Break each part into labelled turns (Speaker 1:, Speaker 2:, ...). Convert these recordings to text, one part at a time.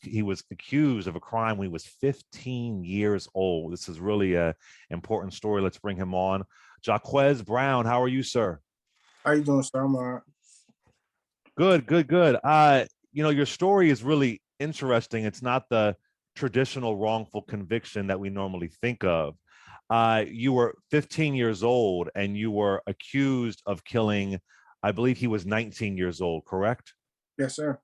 Speaker 1: he was accused of a crime when he was 15 years old. This is really a important story. Let's bring him on. Jacquez Brown, how are you, sir?
Speaker 2: How you doing, sir? I'm all right.
Speaker 1: Good, good, good. Your story is really interesting. It's not the traditional wrongful conviction that we normally think of. You were 15 years old and you were accused of killing, I believe he was 19 years old, correct?
Speaker 2: Yes, sir.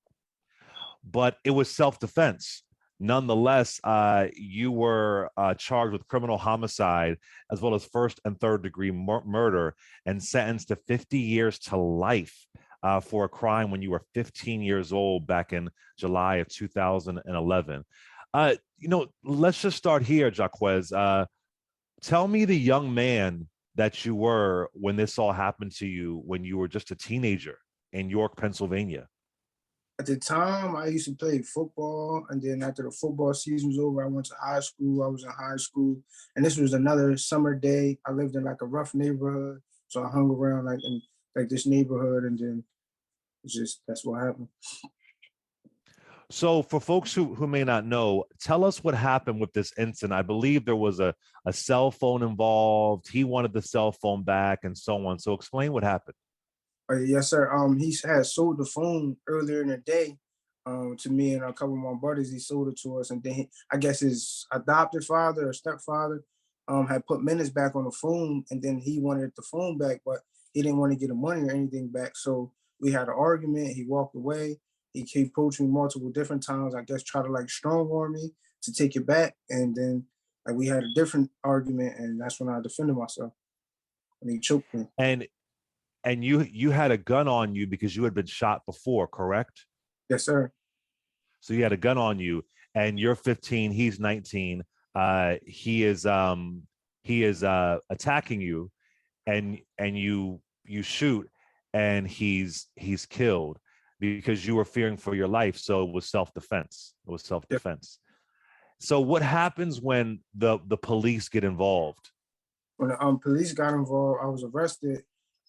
Speaker 1: But it was self-defense. Nonetheless, you were charged with criminal homicide as well as first and third degree murder and sentenced to 50 years to life for a crime when you were 15 years old back in July of 2011. Let's just start here, Jacquez. Tell me the young man that you were when this all happened to you when you were just a teenager in York, Pennsylvania.
Speaker 2: At the time, I used to play football, and then after the football season was over, I went to high school. I was in high school, and this was another summer day. I lived in like a rough neighborhood, so I hung around like in like this neighborhood, and then it's just that's what happened.
Speaker 1: So for folks who may not know, tell us what happened with this incident. I believe there was a cell phone involved. He wanted the cell phone back and so on. So explain what happened.
Speaker 2: Yes, sir. He had sold the phone earlier in the day to me and a couple of my brothers. He sold it to us, and then I guess his adopted father or stepfather had put minutes back on the phone, and then he wanted the phone back, but he didn't want to get the money or anything back. So we had an argument. He walked away. He approached me multiple different times. I guess try to like strong arm me to take it back, and then like we had a different argument, and that's when I defended myself, and he choked me.
Speaker 1: And you had a gun on you because you had been shot before, correct?
Speaker 2: Yes, sir.
Speaker 1: So you had a gun on you, and you're 15, he's 19. He is attacking you, and you shoot, and he's killed because you were fearing for your life. So it was self-defense. It was self-defense. Yep. So what happens when the police get involved?
Speaker 2: When the police got involved, I was arrested.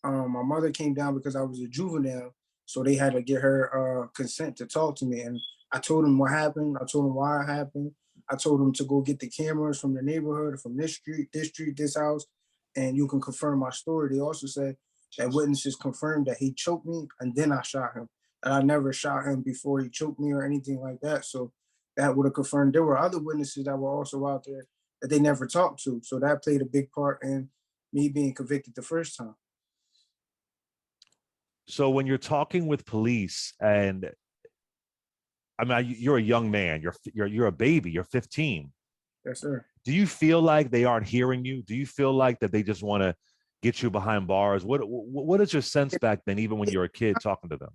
Speaker 2: My mother came down because I was a juvenile, so they had to get her consent to talk to me. And I told them what happened. I told them why it happened. I told them to go get the cameras from the neighborhood, from this street, this house, and you can confirm my story. They also said that witnesses confirmed that he choked me and then I shot him. And I never shot him before he choked me or anything like that. So that would have confirmed. There were other witnesses that were also out there that they never talked to. So that played a big part in me being convicted the first time.
Speaker 1: So when you're talking with police, and I mean, you're a young man, you're a baby, you're 15.
Speaker 2: Yes, sir.
Speaker 1: Do you feel like they aren't hearing you? Do you feel like that they just want to get you behind bars? What is your sense back then, even when you're a kid talking to them?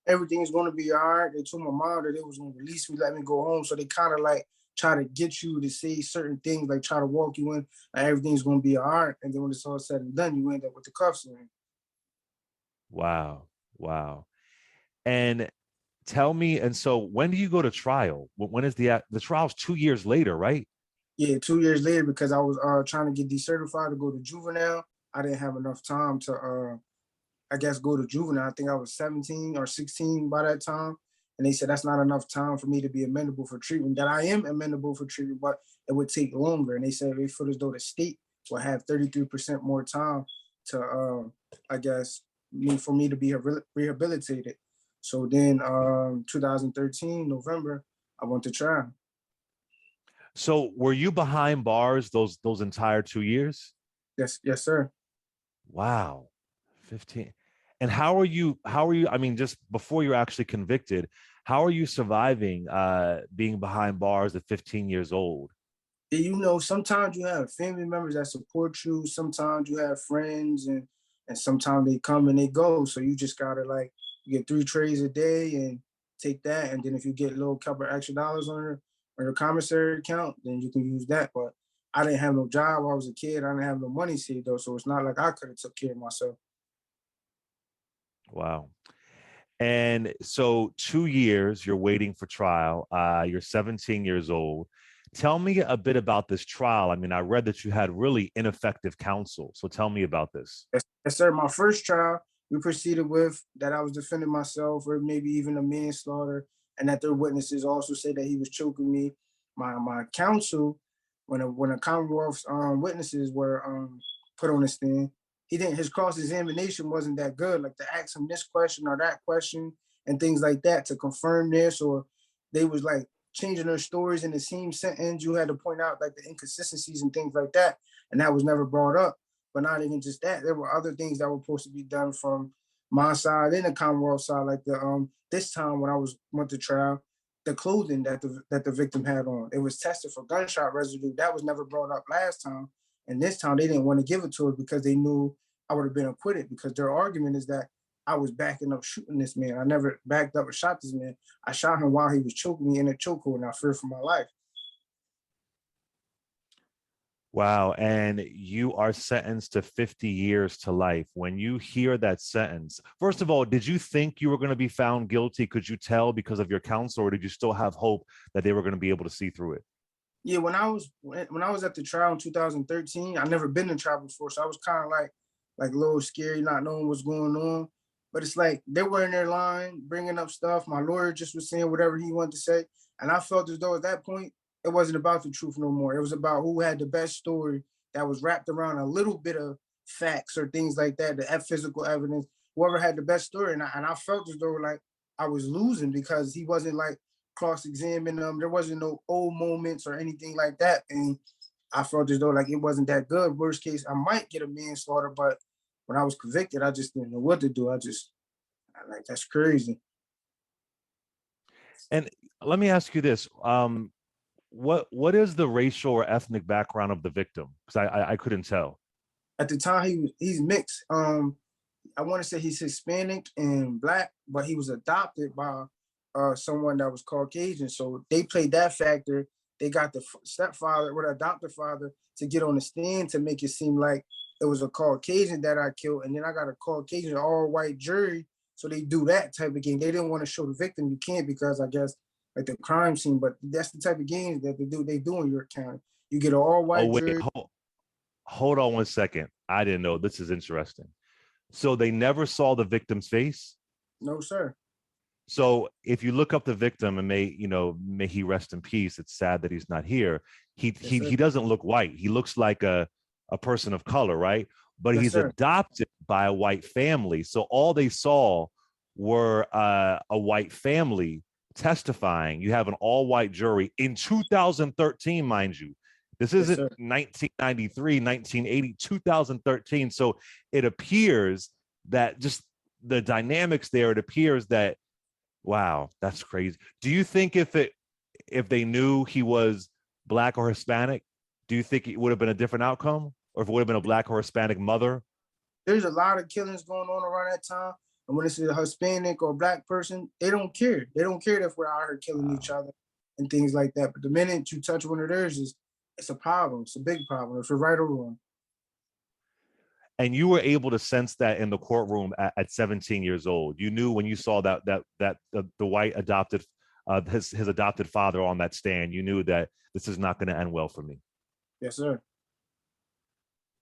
Speaker 2: Everything's going to be all right. They told my mom that they was going to release me, let me go home. So they kind of like try to get you to say certain things, like try to walk you in, like everything's going to be all right. And then when it's all said and done, you end up with the cuffs on.
Speaker 1: Wow. And tell me, and so when do you go to trial? When is the trial's 2 years later, right?
Speaker 2: Yeah, 2 years later, because I was trying to get decertified to go to juvenile. I didn't have enough time to, I guess, go to juvenile. I think I was 17 or 16 by that time. And they said that's not enough time for me to be amenable for treatment, that I am amenable for treatment, but it would take longer. And they said they feel as though the state will have 33% more time to, I guess, for me to be rehabilitated. So then 2013, November, I went to trial.
Speaker 1: So were you behind bars those entire 2 years?
Speaker 2: Yes, sir.
Speaker 1: Wow. 15. And how are you, I mean, just before you're actually convicted, how are you surviving being behind bars at 15 years old?
Speaker 2: Sometimes you have family members that support you. Sometimes you have friends, and sometimes they come and they go. So you just gotta like you get 3 trays a day and take that. And then if you get a little couple of extra dollars on your commissary account, then you can use that. But I didn't have no job. I was a kid. I didn't have no money saved though. So it's not like I could have took care of myself.
Speaker 1: Wow. And so 2 years, you're waiting for trial. You're 17 years old. Tell me a bit about this trial. I mean, I read that you had really ineffective counsel. So tell me about this.
Speaker 2: Yes, sir. My first trial, we proceeded with that I was defending myself or maybe even a manslaughter. and that their witnesses also say that he was choking me. My counsel, when the Commonwealth's witnesses were put on the stand, he didn't. His cross examination wasn't that good. Like to ask him this question or that question and things like that to confirm this, or they was like changing their stories in the same sentence. You had to point out like the inconsistencies and things like that, and that was never brought up. But not even just that, there were other things that were supposed to be done from my side and the Commonwealth side. Like the this time when I went to trial, the clothing that the victim had on, it was tested for gunshot residue. That was never brought up last time, and this time they didn't want to give it to us because they knew I would have been acquitted. Because their argument is that I was backing up shooting this man. I never backed up or shot this man. I shot him while he was choking me in a chokehold, and I feared for my life.
Speaker 1: Wow. And you are sentenced to 50 years to life. When you hear that sentence, first of all, did you think you were going to be found guilty? Could you tell because of your counsel, or did you still have hope that they were going to be able to see through it?
Speaker 2: Yeah, when I was at the trial in 2013, I never been to trial before, so I was kind of like a little scary, not knowing what's going on. But it's like they were in their line, bringing up stuff. My lawyer just was saying whatever he wanted to say, and I felt as though at that point it wasn't about the truth no more. It was about who had the best story that was wrapped around a little bit of facts or things like that, the physical evidence. Whoever had the best story, and I felt as though like I was losing because he wasn't like cross-examining them. There wasn't no old moments or anything like that, and I felt as though like it wasn't that good. Worst case, I might get a manslaughter, but when I was convicted, I just didn't know what to do. Like that's crazy.
Speaker 1: And let me ask you this. What is the racial or ethnic background of the victim? Because I couldn't tell.
Speaker 2: At the time, he's mixed. I want to say he's Hispanic and black, but he was adopted by someone that was Caucasian. So they played that factor. They got the stepfather or the adopted father to get on the stand to make it seem like it was a Caucasian that I killed, and then I got a Caucasian all white jury. So they do that type of game. They didn't want to show the victim. You can't because I guess like the crime scene, but that's the type of games that they do in York County. You get an all
Speaker 1: Oh,
Speaker 2: white
Speaker 1: wait,
Speaker 2: jury.
Speaker 1: hold on one second. I didn't know. This is interesting. So they never saw the victim's face?
Speaker 2: No, sir.
Speaker 1: So if you look up the victim, and may he rest in peace. It's sad that he's not here. He
Speaker 2: Yes,
Speaker 1: he
Speaker 2: sir.
Speaker 1: he doesn't look white. He looks like a person of color, right? But
Speaker 2: Yes,
Speaker 1: he's
Speaker 2: sir.
Speaker 1: adopted by a white family. So all they saw were a white family testifying. You have an all-white jury in 2013, mind you. This
Speaker 2: Yes,
Speaker 1: isn't
Speaker 2: sir.
Speaker 1: 1993, 1980, 2013. So it appears that just the dynamics there, it appears that, wow, that's crazy. Do you think if they knew he was black or Hispanic, do you think it would have been a different outcome? Or if it would have been a black or Hispanic mother?
Speaker 2: There's a lot of killings going on around that time. And when it's a Hispanic or black person, they don't care. They don't care if we're out here killing each
Speaker 1: Wow.
Speaker 2: other and things like that. But the minute you touch one of theirs, it's a problem. It's a big problem. If you're right or wrong.
Speaker 1: And you were able to sense that in the courtroom at 17 years old. You knew when you saw that the white adopted his adopted father on that stand. You knew that this is not going to end well for me.
Speaker 2: Yes, sir.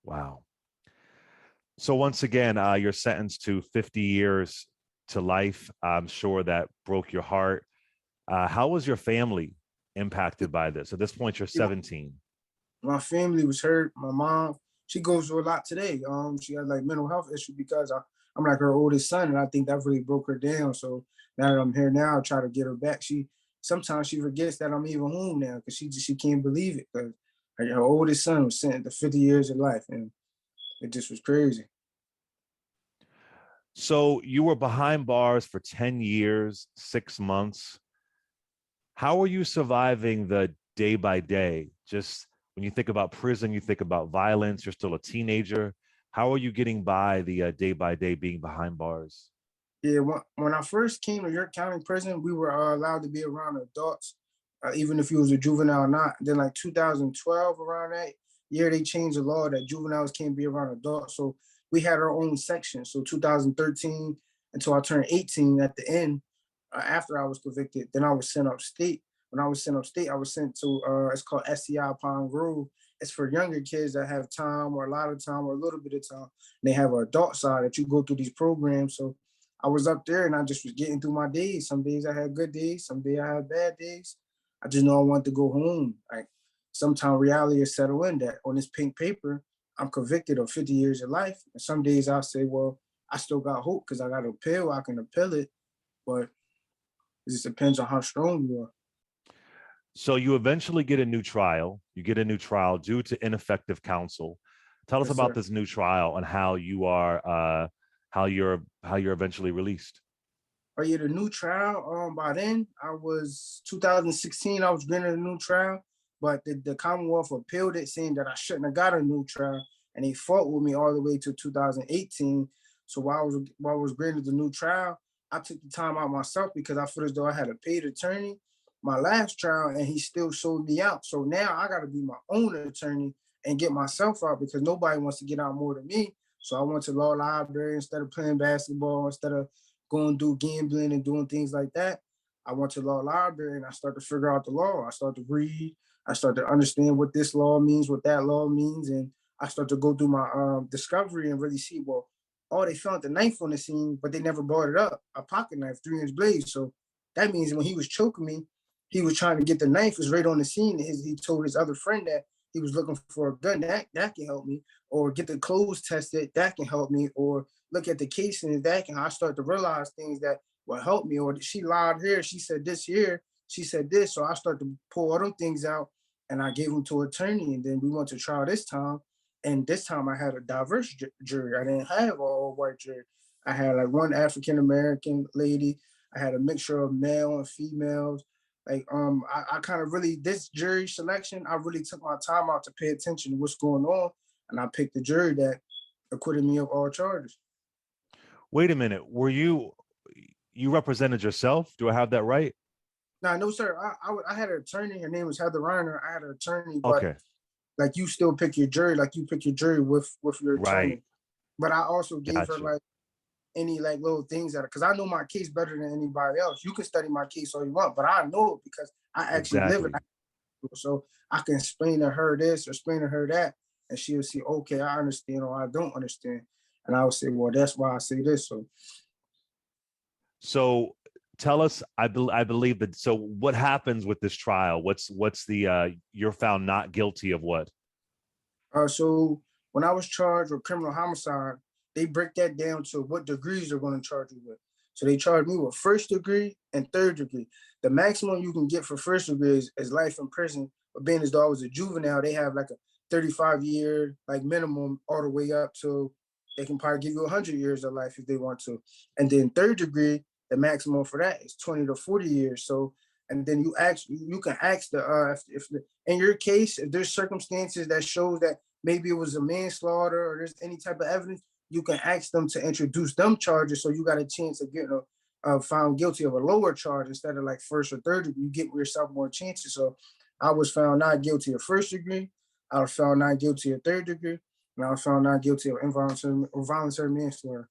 Speaker 1: Wow. So once again, you're sentenced to 50 years to life. I'm sure that broke your heart. How was your family impacted by this? At this point, you're 17.
Speaker 2: My family was hurt. My mom, she goes through a lot today. She has like mental health issues because I'm like her oldest son, and I think that really broke her down. So now that I'm here now, I try to get her back. She sometimes she forgets that I'm even home now because she can't believe it because her oldest son was sentenced to 50 years of life, and it just was crazy.
Speaker 1: So you were behind bars for 10 years, 6 months. How are you surviving the day by day? Just when you think about prison, you think about violence, you're still a teenager. How are you getting by the day by day being behind bars?
Speaker 2: Yeah, when I first came to York County Prison, we were allowed to be around adults, even if you was a juvenile or not. Then, like 2012, around that year, they changed the law that juveniles can't be around adults. So we had our own section. So 2013 until I turned 18 at the end, after I was convicted, then I was sent upstate. When I was sent upstate, I was sent to, it's called SCI Pine Grove. It's for younger kids that have time or a lot of time or a little bit of time. And they have an adult side that you go through these programs. So I was up there and I just was getting through my days. Some days I had good days, some days I had bad days. I just know I wanted to go home. Like sometimes reality is settle in that on this pink paper, I'm convicted of 50 years of life. And some days I'll say, well, I still got hope because I got to appeal. I can appeal it, but it just depends on how strong you are.
Speaker 1: So you eventually get a new trial. You get a new trial due to ineffective counsel. Tell us
Speaker 2: Yes,
Speaker 1: about
Speaker 2: sir.
Speaker 1: this new trial and how you're eventually released.
Speaker 2: Oh yeah, the new trial. By then I was 2016. I was granted a new trial, but the Commonwealth appealed it, saying that I shouldn't have got a new trial, and they fought with me all the way to 2018. So while I was granted the new trial, I took the time out myself because I feel as though I had a paid attorney my last trial, and he still sold me out. So now I got to be my own attorney and get myself out because nobody wants to get out more than me. So I went to law library instead of playing basketball, instead of going do gambling and doing things like that. I went to law library and I started to figure out the law. I started to read. I started to understand what this law means, what that law means, and I started to go through my discovery and really see, well, oh, they found the knife on the scene, but they never brought it up. A pocket knife, 3-inch blade. So that means when he was choking me, he was trying to get the knife. It was right on the scene. He told his other friend that he was looking for a gun. That can help me. Or get the clothes tested. That can help me. Or look at the casing. That can. I start to realize things that will help me. Or she lied here. She said this here. She said this. So I started to pull all them things out, and I gave them to an attorney. And then we went to trial this time. And this time I had a diverse jury. I didn't have an all white jury. I had like one African American lady. I had a mixture of male and females. Like I kind of really, this jury selection, I really took my time out to pay attention to what's going on, and I picked the jury that acquitted me of all charges.
Speaker 1: Wait a minute. You represented yourself? Do I have that right?
Speaker 2: Now, no, sir, I had an attorney. Her name was Heather Reiner. I had an attorney, but
Speaker 1: Okay.
Speaker 2: like you still pick your jury, like you pick your jury with your
Speaker 1: Right.
Speaker 2: attorney. But I also gave her
Speaker 1: Gotcha.
Speaker 2: like any like little things that, because I know my case better than anybody else. You can study my case all you want, but I know it because I actually live it.
Speaker 1: Exactly.
Speaker 2: So I can explain to her this or explain to her that, and she'll see, okay, I understand or I don't understand. And I would say, well, that's why I say this. So,
Speaker 1: So tell us, I believe that. So what happens with this trial? What's the you're found not guilty of what?
Speaker 2: so when I was charged with criminal homicide, they break that down to what degrees they're going to charge you with. So they charged me with first degree and third degree. The maximum you can get for first degree is life in prison. But being as though I was a juvenile, they have like a 35-year like minimum all the way up to they can probably give you 100 years of life if they want to. And then third degree, the maximum for that is 20 to 40 years. So and then you can ask the if in your case if there's circumstances that shows that maybe it was a manslaughter or there's any type of evidence, you can ask them to introduce them charges, so you got a chance of getting found guilty of a lower charge instead of like first or third degree. You get yourself more chances. So I was found not guilty of first degree, I was found not guilty of third degree, and I was found not guilty of involuntary or voluntary manslaughter.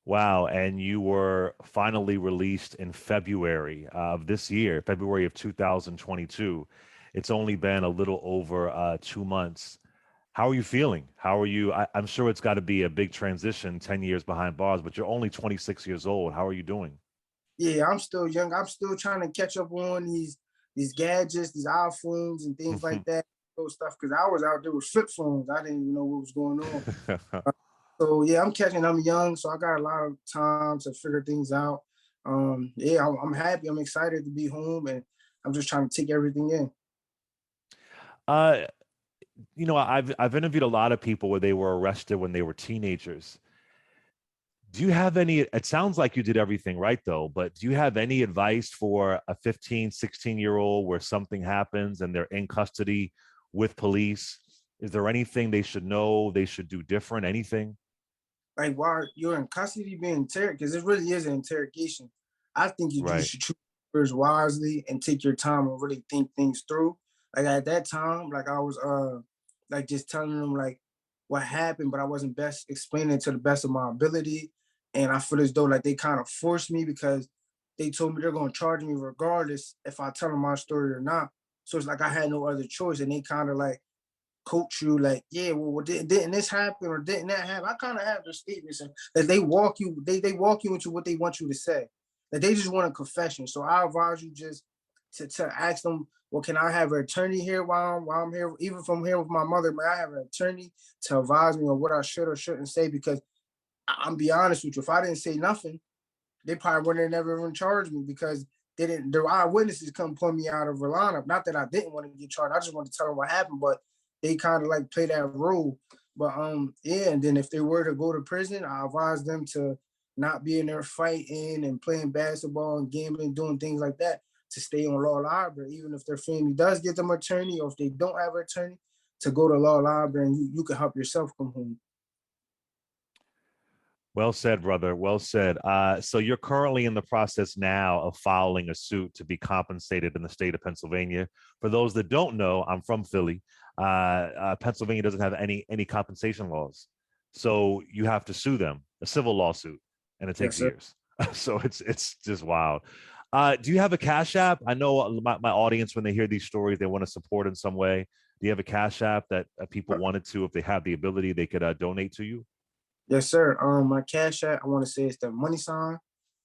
Speaker 1: Wow. And you were finally released in February of this year, February of 2022. It's only been a little over 2 months. How are you feeling? How are you? I'm sure it's got to be a big transition, 10 years behind bars, but you're only 26 years old. How are you doing?
Speaker 2: Yeah, I'm still young. I'm still trying to catch up on these gadgets, these iPhones and things like that, those stuff. Because I was out there with flip phones. I didn't even know what was going on. So yeah, I'm catching. I'm young, so I got a lot of time to figure things out. Yeah, I'm happy. I'm excited to be home, and I'm just trying to take everything in.
Speaker 1: uh, I've interviewed a lot of people where they were arrested when they were teenagers. Do you have any, it sounds like you did everything right though, but do you have any advice for a 15, 16-year-old where something happens and they're in custody with police? Is there anything they should know, they should do different, anything?
Speaker 2: Like while you're in custody being interrogated, because it really is an interrogation. I think you
Speaker 1: Right.
Speaker 2: should choose words wisely and take your time and really think things through. Like at that time, like I was like just telling them like what happened, but I wasn't best explaining it to the best of my ability. And I feel as though like they kind of forced me because they told me they're gonna charge me regardless if I tell them my story or not. So it's like I had no other choice. And they kind of like coach you like, yeah, well, didn't this happen or didn't that happen? I kind of have their statements that they walk you, they walk you into what they want you to say. That they just want a confession. So I advise you just to ask them, well, can I have an attorney here while I'm here? Even from here with my mother, may I have an attorney to advise me on what I should or shouldn't say? Because I'm be honest with you, if I didn't say nothing, they probably wouldn't have never even charged me because they didn't. Their eyewitnesses come pull me out of a lineup. Not that I didn't want to get charged. I just wanted to tell them what happened, but they kind of like play that role. But yeah. And then if they were to go to prison, I advise them to not be in there fighting and playing basketball and gambling, doing things like that, to stay on law library. Even if their family does get them an attorney, or if they don't have an attorney, to go to law library and you can help yourself come home.
Speaker 1: Well said, brother. Well said. So you're currently in the process now of filing a suit to be compensated in the state of Pennsylvania. For those that don't know, I'm from Philly. Pennsylvania doesn't have any compensation laws, so you have to sue them, a civil lawsuit, and it takes
Speaker 2: Yes, sir.
Speaker 1: years. So it's just wild. Do you have a Cash App? I know my audience, when they hear these stories, they want to support in some way. Do you have a Cash App that people wanted to, if they have the ability, they could donate to you?
Speaker 2: Yes, sir. My cash app, I want to say it's the money sign,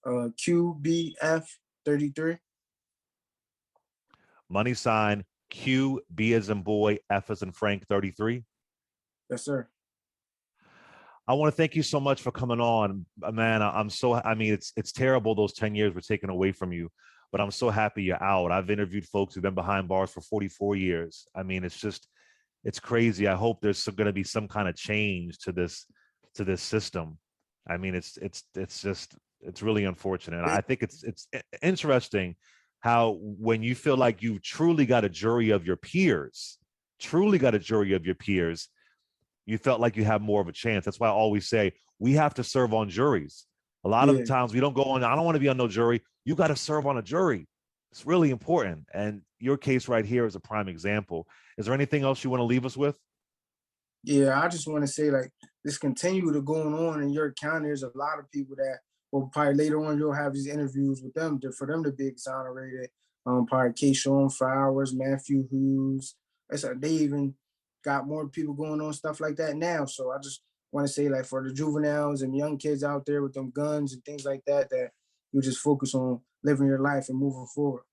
Speaker 2: QBF 33.
Speaker 1: Money sign Q, B as in boy, F as in Frank 33.
Speaker 2: Yes, sir.
Speaker 1: I want to thank you so much for coming on, man. I mean, it's terrible those 10 years were taken away from you, but I'm so happy you're out. I've interviewed folks who've been behind bars for 44 years. I mean, it's crazy. I hope there's going to be some kind of change to this system. I mean, it's really unfortunate. I think it's interesting how, when you feel like you truly got a jury of your peers, you felt like you have more of a chance. That's why I always say we have to serve on juries. A lot of
Speaker 2: Yeah.
Speaker 1: times we don't go on, I don't want to be on no jury. You got to serve on a jury. It's really important. And your case right here is a prime example. Is there anything else you want to leave us with?
Speaker 2: Yeah, I just want to say, like, this continue to going on in your county. There's a lot of people that will probably later on you'll have these interviews with them for them to be exonerated. Probably Keyshawn Flowers, Matthew Hughes. They even got more people going on stuff like that now. So I just want to say, like, for the juveniles and young kids out there with them guns and things like that, that you just focus on living your life and moving forward.